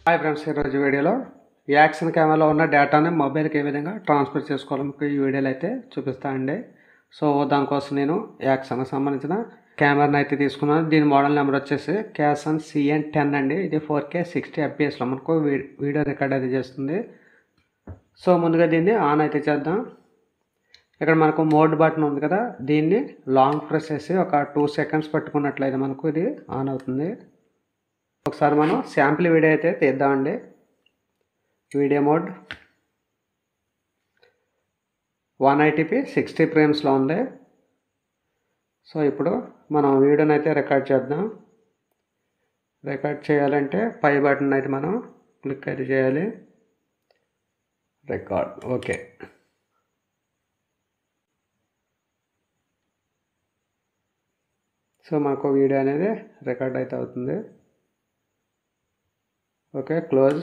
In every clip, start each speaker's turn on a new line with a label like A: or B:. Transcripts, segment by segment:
A: Hi friends, ఈరోజు వీడియోలో action కెమెరాలో ఉన్న డేటాని మొబైల్కి ఏ విధంగా ట్రాన్స్ఫర్ చేసుకోవాలో మీకు ఈ వీడియోలో అయితే చూపిస్తానండి. సో దానికోసం నేను యాక్షన్కి సంబంధించిన కెమెరాని అయితే తీసుకున్నాను. దీని మోడల్ నెంబర్ వచ్చేసి క్యాసన్ CN10 అండి. ఇది 4K 60 FPSలో మనకు వీడియో రికార్డ్ అయితే చేస్తుంది. సో ముందుగా దీన్ని ఆన్ అయితే చేద్దాం. ఇక్కడ మనకు మోడ్ బటన్ ఉంది కదా, దీన్ని లాంగ్ ప్రెస్ చేసి ఒక 2 సెకండ్స్ పట్టుకున్నట్లయితే మనకు ఇది ఆన్ అవుతుంది. ఒకసారి మనం శాంపిల్ వీడియో అయితే తీద్దామండి. వీడియో మోడ్ 180p 60 ఫ్రేమ్స్లో ఉంది. సో ఇప్పుడు మనం వీడియోని అయితే రికార్డ్ చేద్దాం. రికార్డ్ చేయాలంటే పై బటన్ అయితే మనం క్లిక్ అయితే చేయాలి. Record okay. సో మనకు వీడియో అనేది రికార్డ్ అయితే అవుతుంది. Okay, close.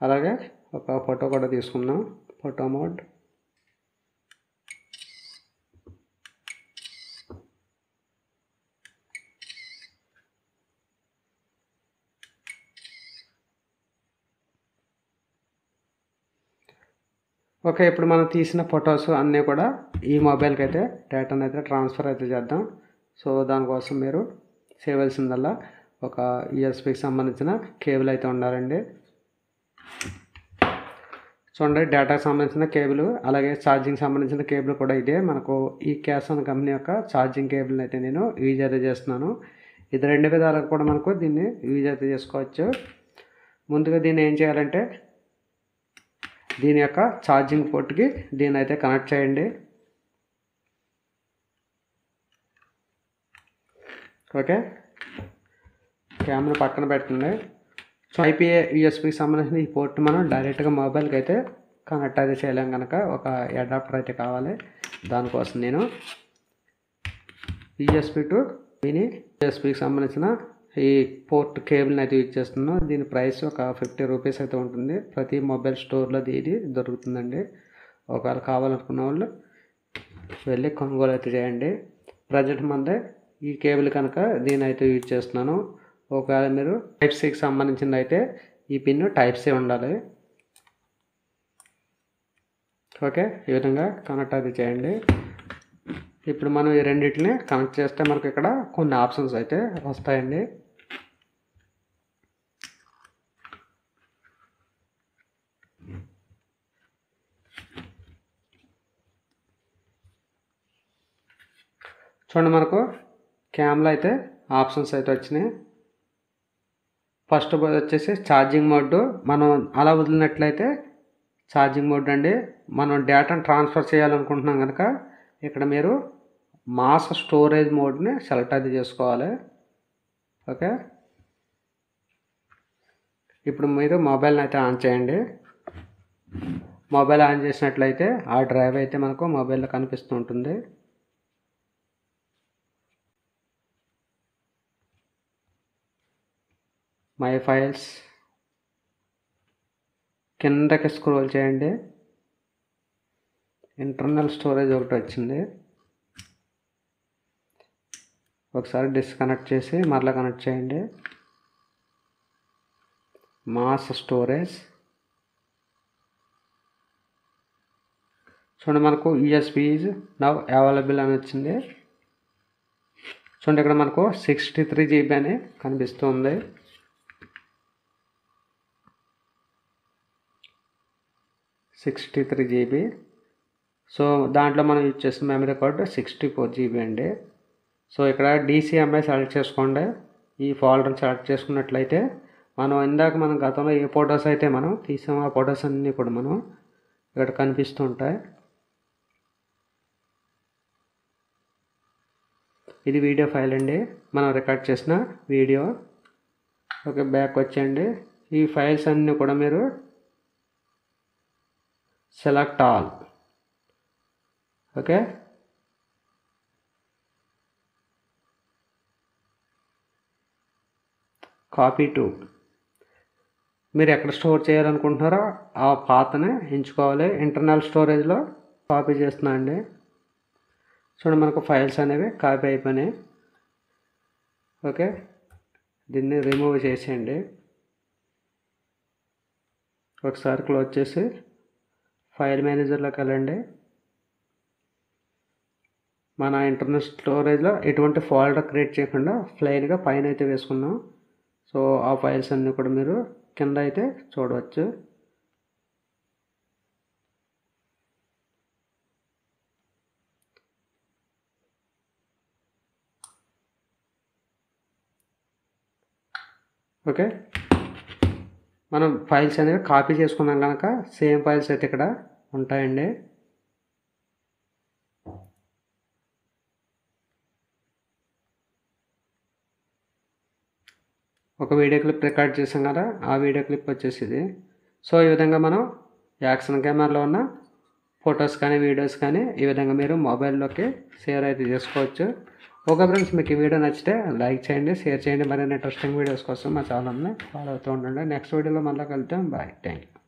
A: అలాగే ఒక ఫోటో కూడా తీసుకుందాం. Photo mode okay. ఇప్పుడు మనం తీసిన ఫొటోస్ అన్నీ కూడా ఈ మొబైల్కి అయితే డేటాను అయితే ట్రాన్స్ఫర్ అయితే చేద్దాం. సో దానికోసం మీరు చేయవలసిందల్లా ఒక USB సంబంధించిన కేబుల్ అయితే ఉండాలండి. చూడండి, డేటాకు సంబంధించిన కేబుల్, అలాగే ఛార్జింగ్ సంబంధించిన కేబుల్ కూడా ఇదే. మనకు ఈ క్యాసన్ కంపెనీ యొక్క ఛార్జింగ్ కేబుల్ని అయితే నేను యూజ్ అయితే చేస్తున్నాను. ఇది 2 విధాలుగా కూడా మనకు దీన్ని యూజ్ అయితే చేసుకోవచ్చు. ముందుగా దీన్ని ఏం చేయాలంటే దీని యొక్క ఛార్జింగ్ పోర్ట్కి దీన్ని అయితే కనెక్ట్ చేయండి. ఓకే, కెమెరా పక్కన పెట్టండి. సో IPA USBకి సంబంధించిన ఈ పోర్ట్ మనం డైరెక్ట్గా మొబైల్కి అయితే కనెక్ట్ అయితే చేయలేం కనుక ఒక అడాప్టర్ అయితే కావాలి. దానికోసం నేను USB టు మినీ USBకి సంబంధించిన ఈ పోర్ట్ కేబుల్ని అయితే యూజ్ చేస్తున్నాను. దీని ప్రైస్ ఒక 50 రూపీస్ అయితే ఉంటుంది. ప్రతి మొబైల్ స్టోర్లో ఇది దొరుకుతుందండి. ఒకవేళ కావాలనుకున్న వాళ్ళు వెళ్ళి కొనుగోలు అయితే చేయండి. ప్రజెంట్ మందే ఈ కేబుల్ కనుక దీన్ని అయితే యూజ్ చేస్తున్నాను. ఒకవేళ మీరు Type-Cకి సంబంధించింది అయితే ఈ పిన్ Type-C ఉండాలి. ఓకే, ఈ విధంగా కనెక్ట్ అయితే చేయండి. ఇప్పుడు మనం ఈ రెండింటిని కనెక్ట్ చేస్తే మనకు ఇక్కడ కొన్ని ఆప్షన్స్ అయితే వస్తాయండి. చూడండి, మనకు క్యామ్లో అయితే ఆప్షన్స్ అయితే వచ్చినాయి. ఫస్ట్ వచ్చేసి ఛార్జింగ్ మోడ్. మనం అలా వదిలినట్లయితే ఛార్జింగ్ మోడ్ అండి. మనం డేటాను ట్రాన్స్ఫర్ చేయాలనుకుంటున్నాం కనుక ఇక్కడ మీరు మాస్ స్టోరేజ్ మోడ్ని సెలెక్ట్ అయితే చేసుకోవాలి. ఓకే, ఇప్పుడు మీరు మొబైల్ని అయితే ఆన్ చేయండి. మొబైల్ ఆన్ చేసినట్లయితే ఆ డ్రైవ్ అయితే మనకు మొబైల్లో కనిపిస్తూ ఉంటుంది. మై ఫైల్స్ కిందకి స్క్రోల్ చేయండి. ఇంటర్నల్ స్టోరేజ్ ఒకటి వచ్చింది. ఒకసారి డిస్కనెక్ట్ చేసి మరలా కనెక్ట్ చేయండి. మాస్ స్టోరేజ్ చూడండి, మనకు USB ఈజ్ నౌ అవైలబుల్ అని వచ్చింది. చూడండి, ఇక్కడ మనకు 63 GB అని కనిపిస్తుంది. GB. సో దాంట్లో మనం యూజ్ చేసిన మెమరీ కార్డ్ 64 GB అండి. సో ఇక్కడ DCMI సెలెక్ట్ చేసుకోండి. ఈ ఫోల్డర్ సెలెక్ట్ చేసుకున్నట్లయితే మనం గతంలో ఏ ఫొటోస్ అయితే మనం తీసామో ఆ ఫొటోస్ అన్నీ కూడా మనం ఇక్కడ కనిపిస్తూ ఉంటాయి. ఇది వీడియో ఫైల్ అండి, మనం రికార్డ్ చేసిన వీడియో. ఓకే, బ్యాక్ వచ్చేయండి. ఈ ఫైల్స్ అన్నీ కూడా మీరు select all. Okay, copy to. మీరు ఎక్కడ స్టోర్ చేయాలనుకుంటున్నారో ఆ పాత్ని ఎంచుకోవాలి. ఇంటర్నల్ స్టోరేజ్లో కాపీ చేస్తున్నా అండి. చూడండి, మనకు ఫైల్స్ అనేవి కాపీ అయిపోయినాయి. ఓకే, దీన్ని రిమూవ్ చేసేయండి. ఒకసారి క్లోజ్ చేసి ఫైల్ మేనేజర్లోకి వెళ్ళండి. మన ఇంటర్నల్ స్టోరేజ్లో ఎటువంటి ఫోల్డర్ క్రియేట్ చేయకుండా ప్లెయిన్గా పైన అయితే వేసుకున్నాం. సో ఆ ఫైల్స్ అన్నీ కూడా మీరు కింద అయితే చూడవచ్చు. ఓకే, మనం ఫైల్స్ అనేవి కాపీ చేసుకున్నాం కనుక సేమ్ ఫైల్స్ అయితే ఇక్కడ ఉంటాయండి. ఒక వీడియో క్లిప్ రికార్డ్ చేసాం కదా, ఆ వీడియో క్లిప్ వచ్చేసి ఇది. సో ఈ విధంగా మనం యాక్షన్ కెమెరాలో ఉన్న ఫొటోస్ కానీ వీడియోస్ కానీ ఈ విధంగా మీరు మొబైల్లోకి షేర్ అయితే చేసుకోవచ్చు. ఓకే ఫ్రెండ్స్, మీకు ఈ వీడియో నచ్చితే లైక్ చేయండి, షేర్ చేయండి. మరిన్ని ఇంట్రెస్టింగ్ వీడియోస్ కోసం మా ఛానల్ని ఫాలో అవుతూ ఉండండి. నెక్స్ట్ వీడియోలో మళ్ళీ కలుద్దాం. Bye, thank you.